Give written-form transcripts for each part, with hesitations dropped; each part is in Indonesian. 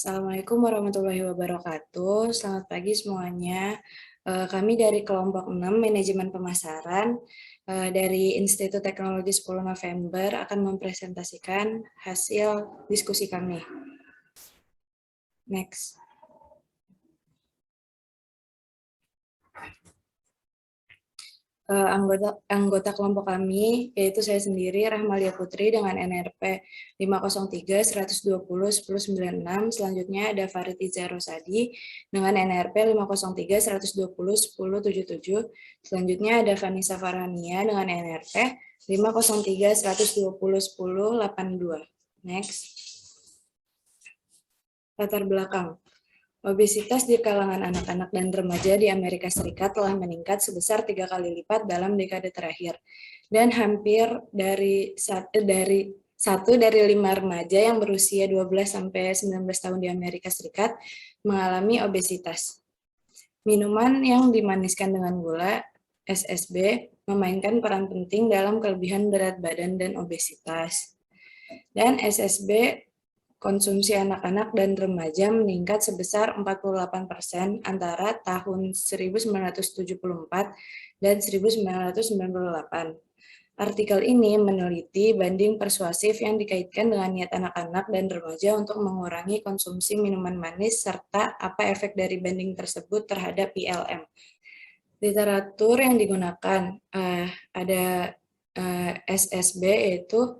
Assalamualaikum warahmatullahi wabarakatuh. Selamat pagi semuanya. Kami dari kelompok 6 Manajemen Pemasaran dari Institut Teknologi 10 November akan mempresentasikan hasil diskusi kami. Next. Anggota kelompok kami, yaitu saya sendiri, Rahmalia Putri dengan NRP 503-120-1096. Selanjutnya ada Farid Iza Rosadi dengan NRP 503-120-1077. Selanjutnya ada Vanessa Farhania dengan NRP 503-120-1082. Next. Latar belakang. Obesitas di kalangan anak-anak dan remaja di Amerika Serikat telah meningkat sebesar 3 kali lipat dalam dekade terakhir. Dan hampir dari 1 dari 5 remaja yang berusia 12-19 tahun di Amerika Serikat mengalami obesitas. Minuman yang dimaniskan dengan gula, SSB, memainkan peran penting dalam kelebihan berat badan dan obesitas. Dan SSB konsumsi anak-anak dan remaja meningkat sebesar 48% antara tahun 1974 dan 1998. Artikel ini meneliti banding persuasif yang dikaitkan dengan niat anak-anak dan remaja untuk mengurangi konsumsi minuman manis serta apa efek dari banding tersebut terhadap ILM. Literatur yang digunakan ada SSB yaitu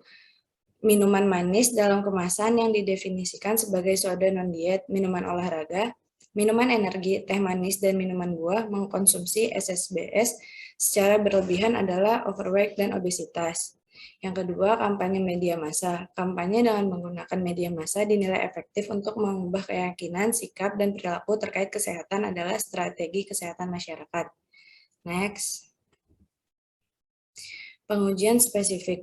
minuman manis dalam kemasan yang didefinisikan sebagai soda non-diet, minuman olahraga, minuman energi, teh manis, dan minuman buah mengkonsumsi SSBS secara berlebihan adalah overweight dan obesitas. Yang kedua, kampanye media massa. Kampanye dengan menggunakan media massa dinilai efektif untuk mengubah keyakinan, sikap, dan perilaku terkait kesehatan adalah strategi kesehatan masyarakat. Next. Pengujian spesifik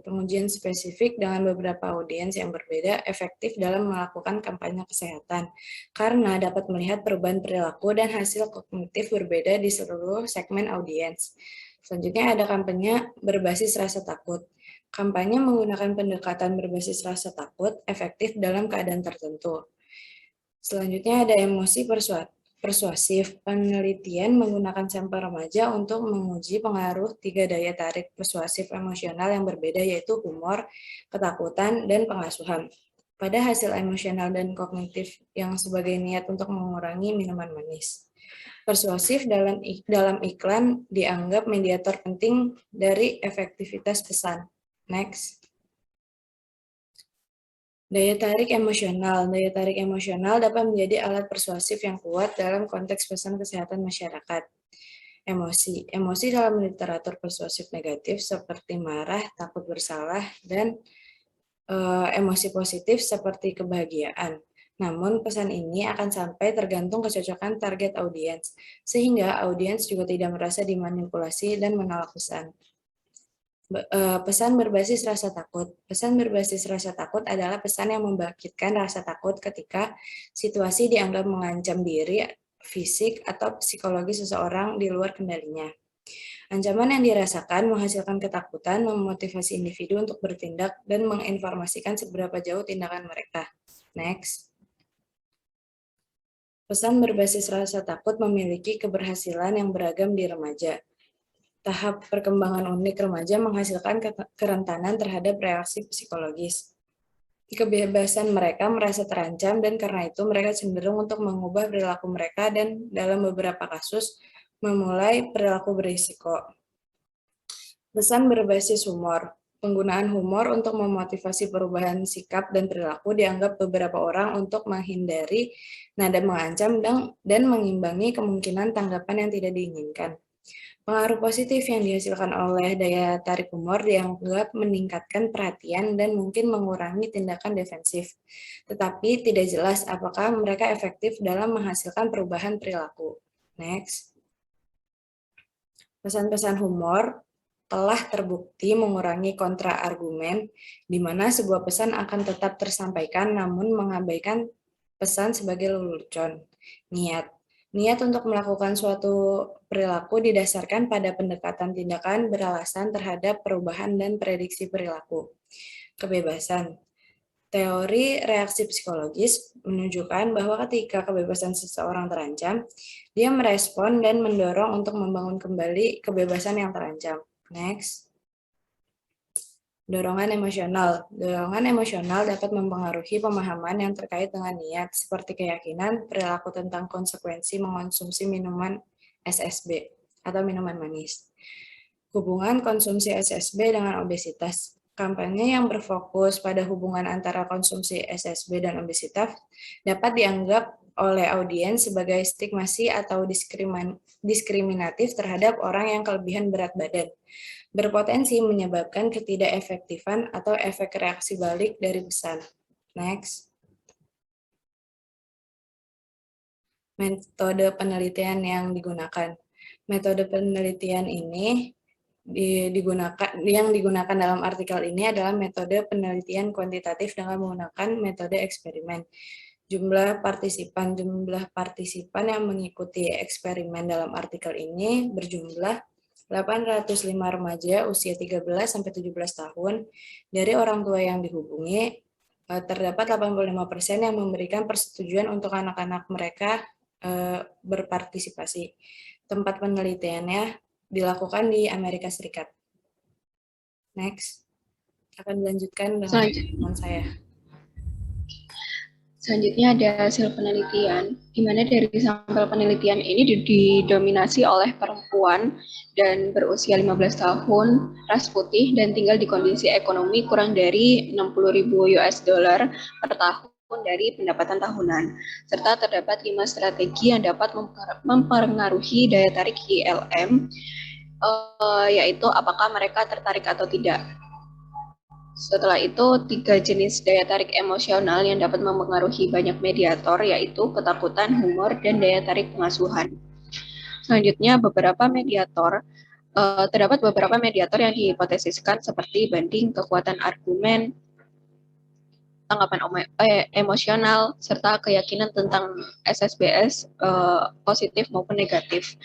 dengan beberapa audiens yang berbeda efektif dalam melakukan kampanye kesehatan karena dapat melihat perubahan perilaku dan hasil kognitif berbeda di seluruh segmen audiens. Selanjutnya ada kampanye berbasis rasa takut. Kampanye menggunakan pendekatan berbasis rasa takut efektif dalam keadaan tertentu. Selanjutnya ada emosi persuasif. Penelitian menggunakan sampel remaja untuk menguji pengaruh 3 daya tarik persuasif emosional yang berbeda, yaitu humor, ketakutan, dan pengasuhan. Pada hasil emosional dan kognitif yang sebagai niat untuk mengurangi minuman manis. Persuasif dalam iklan dianggap mediator penting dari efektivitas pesan. Next. Daya tarik emosional. Daya tarik emosional dapat menjadi alat persuasif yang kuat dalam konteks pesan kesehatan masyarakat. Emosi. Emosi dalam literatur persuasif negatif seperti marah, takut bersalah, dan emosi positif seperti kebahagiaan. Namun, pesan ini akan sampai tergantung kecocokan target audiens, sehingga audiens juga tidak merasa dimanipulasi dan menolak pesan. Pesan berbasis rasa takut. Pesan berbasis rasa takut adalah pesan yang membangkitkan rasa takut ketika situasi dianggap mengancam diri, fisik, atau psikologi seseorang di luar kendalinya. Ancaman yang dirasakan menghasilkan ketakutan, memotivasi individu untuk bertindak, dan menginformasikan seberapa jauh tindakan mereka. Next. Pesan berbasis rasa takut memiliki keberhasilan yang beragam di remaja. Tahap perkembangan unik remaja menghasilkan kerentanan terhadap reaksi psikologis. Kebebasan mereka merasa terancam dan karena itu mereka cenderung untuk mengubah perilaku mereka dan dalam beberapa kasus memulai perilaku berisiko. Pesan berbasis humor. Penggunaan humor untuk memotivasi perubahan sikap dan perilaku dianggap beberapa orang untuk menghindari nada mengancam dan mengimbangi kemungkinan tanggapan yang tidak diinginkan. Pengaruh positif yang dihasilkan oleh daya tarik humor dianggap meningkatkan perhatian dan mungkin mengurangi tindakan defensif. Tetapi tidak jelas apakah mereka efektif dalam menghasilkan perubahan perilaku. Next. Pesan-pesan humor telah terbukti mengurangi kontra-argumen, di mana sebuah pesan akan tetap tersampaikan namun mengabaikan pesan sebagai lelucon. Niat untuk melakukan suatu perilaku didasarkan pada pendekatan tindakan beralasan terhadap perubahan dan prediksi perilaku. Kebebasan. Teori reaksi psikologis menunjukkan bahwa ketika kebebasan seseorang terancam, dia merespon dan mendorong untuk membangun kembali kebebasan yang terancam. Next. Dorongan emosional. Dorongan emosional dapat mempengaruhi pemahaman yang terkait dengan niat, seperti keyakinan, perilaku tentang konsekuensi mengonsumsi minuman SSB atau minuman manis. Hubungan konsumsi SSB dengan obesitas. Kampanye yang berfokus pada hubungan antara konsumsi SSB dan obesitas dapat dianggap oleh audiens sebagai stigmasi atau diskriminatif terhadap orang yang kelebihan berat badan, berpotensi menyebabkan ketidakefektifan atau efek reaksi balik dari pesan. Next. Metode penelitian yang digunakan. Metode penelitian ini yang digunakan dalam artikel ini adalah metode penelitian kuantitatif dengan menggunakan metode eksperimen. Jumlah partisipan yang mengikuti eksperimen dalam artikel ini berjumlah 805 remaja usia 13 sampai 17 tahun. Dari orang tua yang dihubungi, terdapat 85% yang memberikan persetujuan untuk anak-anak mereka berpartisipasi. Tempat penelitiannya dilakukan di Amerika Serikat. Next. Akan dilanjutkan dengan teman saya. Selanjutnya ada hasil penelitian, di mana dari sampel penelitian ini didominasi oleh perempuan dan berusia 15 tahun, ras putih, dan tinggal di kondisi ekonomi kurang dari 60.000 US dollar per tahun dari pendapatan tahunan, serta terdapat 5 strategi yang dapat mempengaruhi daya tarik ILM, yaitu apakah mereka tertarik atau tidak. Setelah itu, 3 jenis daya tarik emosional yang dapat mempengaruhi banyak mediator, yaitu ketakutan, humor, dan daya tarik pengasuhan. Selanjutnya, terdapat beberapa mediator yang dihipotesiskan seperti banding, kekuatan argumen, tanggapan emosional, serta keyakinan tentang SSBS positif maupun negatif.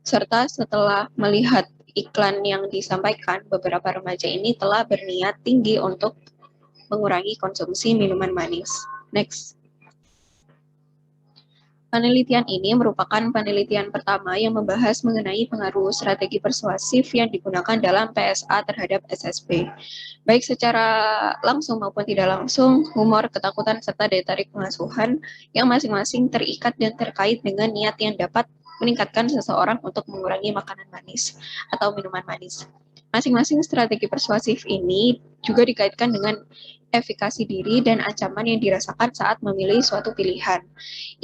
Serta setelah melihat iklan yang disampaikan, beberapa remaja ini telah berniat tinggi untuk mengurangi konsumsi minuman manis. Next. Penelitian ini merupakan penelitian pertama yang membahas mengenai pengaruh strategi persuasif yang digunakan dalam PSA terhadap SSB. Baik secara langsung maupun tidak langsung, humor, ketakutan, serta daya tarik pengasuhan yang masing-masing terikat dan terkait dengan niat yang dapat meningkatkan seseorang untuk mengurangi makanan manis atau minuman manis. Masing-masing strategi persuasif ini juga dikaitkan dengan efikasi diri dan ancaman yang dirasakan saat memilih suatu pilihan.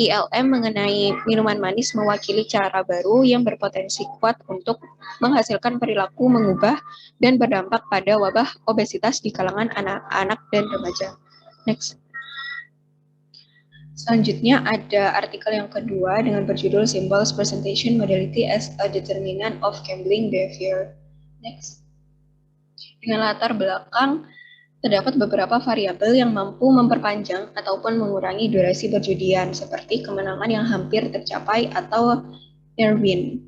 ILM mengenai minuman manis mewakili cara baru yang berpotensi kuat untuk menghasilkan perilaku mengubah dan berdampak pada wabah obesitas di kalangan anak-anak dan remaja. Next. Selanjutnya ada artikel yang kedua dengan berjudul Symbols Presentation Modality as a Determinant of Gambling Behavior. Next. Dengan latar belakang, terdapat beberapa variabel yang mampu memperpanjang ataupun mengurangi durasi perjudian, seperti kemenangan yang hampir tercapai atau near win.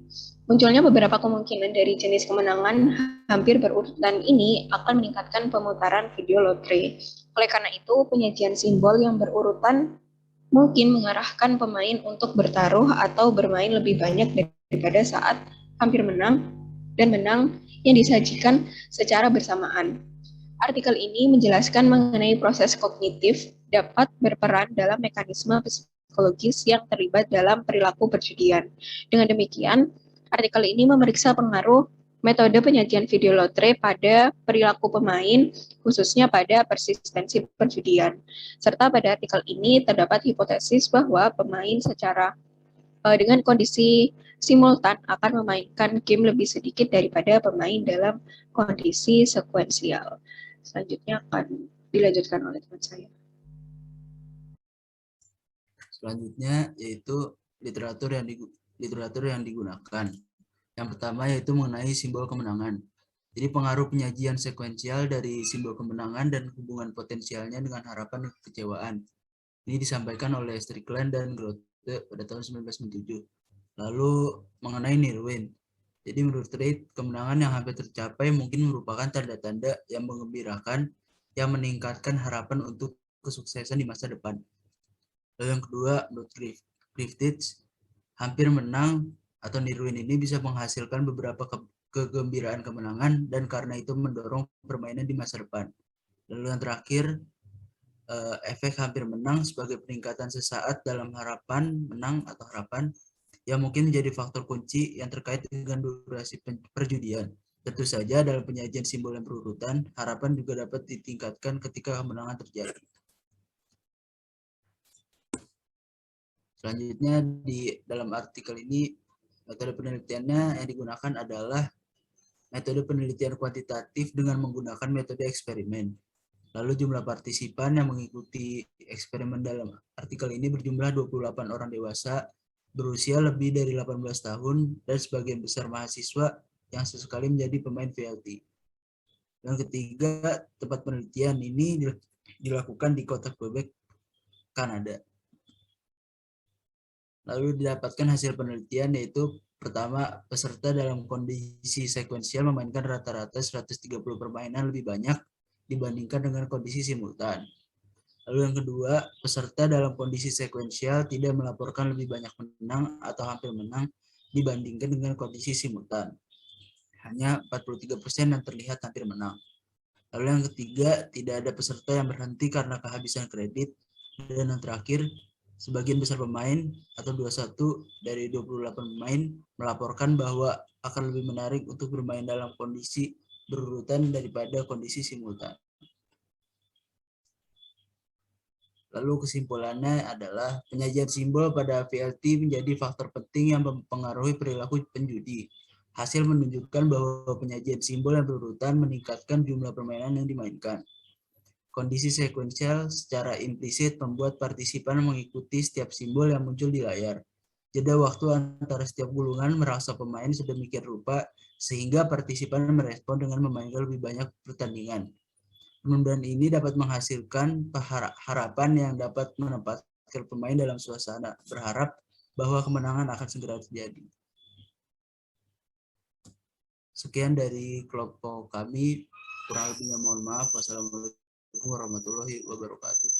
Munculnya beberapa kemungkinan dari jenis kemenangan hampir berurutan ini akan meningkatkan pemutaran video lotre. Oleh karena itu, penyajian simbol yang berurutan mungkin mengarahkan pemain untuk bertaruh atau bermain lebih banyak daripada saat hampir menang dan menang yang disajikan secara bersamaan. Artikel ini menjelaskan mengenai proses kognitif dapat berperan dalam mekanisme psikologis yang terlibat dalam perilaku perjudian. Dengan demikian, artikel ini memeriksa pengaruh metode penyajian video lotre pada perilaku pemain, khususnya pada persistensi perjudian. Serta pada artikel ini terdapat hipotesis bahwa pemain dengan kondisi simultan akan memainkan game lebih sedikit daripada pemain dalam kondisi sekuensial. Selanjutnya akan dilanjutkan oleh teman saya. Selanjutnya yaitu literatur yang digunakan. Yang pertama yaitu mengenai simbol kemenangan. Jadi pengaruh penyajian sekuensial dari simbol kemenangan dan hubungan potensialnya dengan harapan dan kekecewaan. Ini disampaikan oleh Strickland dan Grote pada tahun 1997. Lalu mengenai near win. Jadi menurut Reid, kemenangan yang hampir tercapai mungkin merupakan tanda-tanda yang menggembirakan yang meningkatkan harapan untuk kesuksesan di masa depan. Lalu yang kedua, menurut Griffiths, hampir menang atau niruin ini bisa menghasilkan beberapa kegembiraan kemenangan dan karena itu mendorong permainan di masa depan. Lalu yang terakhir, efek hampir menang sebagai peningkatan sesaat dalam harapan menang atau harapan yang mungkin menjadi faktor kunci yang terkait dengan durasi perjudian. Tentu saja dalam penyajian simbol yang berurutan, harapan juga dapat ditingkatkan ketika kemenangan terjadi. Selanjutnya di dalam artikel ini metode penelitiannya yang digunakan adalah metode penelitian kuantitatif dengan menggunakan metode eksperimen. Lalu jumlah partisipan yang mengikuti eksperimen dalam artikel ini berjumlah 28 orang dewasa berusia lebih dari 18 tahun dan sebagian besar mahasiswa yang sesekali menjadi pemain VLT. Yang ketiga, tempat penelitian ini dilakukan di kota Quebec, Kanada. Lalu didapatkan hasil penelitian yaitu pertama, peserta dalam kondisi sekuensial memainkan rata-rata 130 permainan lebih banyak dibandingkan dengan kondisi simultan. Lalu yang kedua, peserta dalam kondisi sekuensial tidak melaporkan lebih banyak menang atau hampir menang dibandingkan dengan kondisi simultan. Hanya 43% yang terlihat hampir menang. Lalu yang ketiga, tidak ada peserta yang berhenti karena kehabisan kredit. Dan yang terakhir, sebagian besar pemain atau 21 dari 28 pemain melaporkan bahwa akan lebih menarik untuk bermain dalam kondisi berurutan daripada kondisi simultan. Lalu kesimpulannya adalah penyajian simbol pada VLT menjadi faktor penting yang mempengaruhi perilaku penjudi. Hasil menunjukkan bahwa penyajian simbol yang berurutan meningkatkan jumlah permainan yang dimainkan. Kondisi sekuensial secara implisit membuat partisipan mengikuti setiap simbol yang muncul di layar. Jeda waktu antara setiap gulungan merasa pemain sedemikian rupa sehingga partisipan merespon dengan memainkan lebih banyak pertandingan. Penundaan ini dapat menghasilkan harapan yang dapat menempatkan pemain dalam suasana berharap bahwa kemenangan akan segera terjadi. Sekian dari kelompok kami, kurang lebihnya mohon maaf. Wassalamualaikum warahmatullahi wabarakatuh.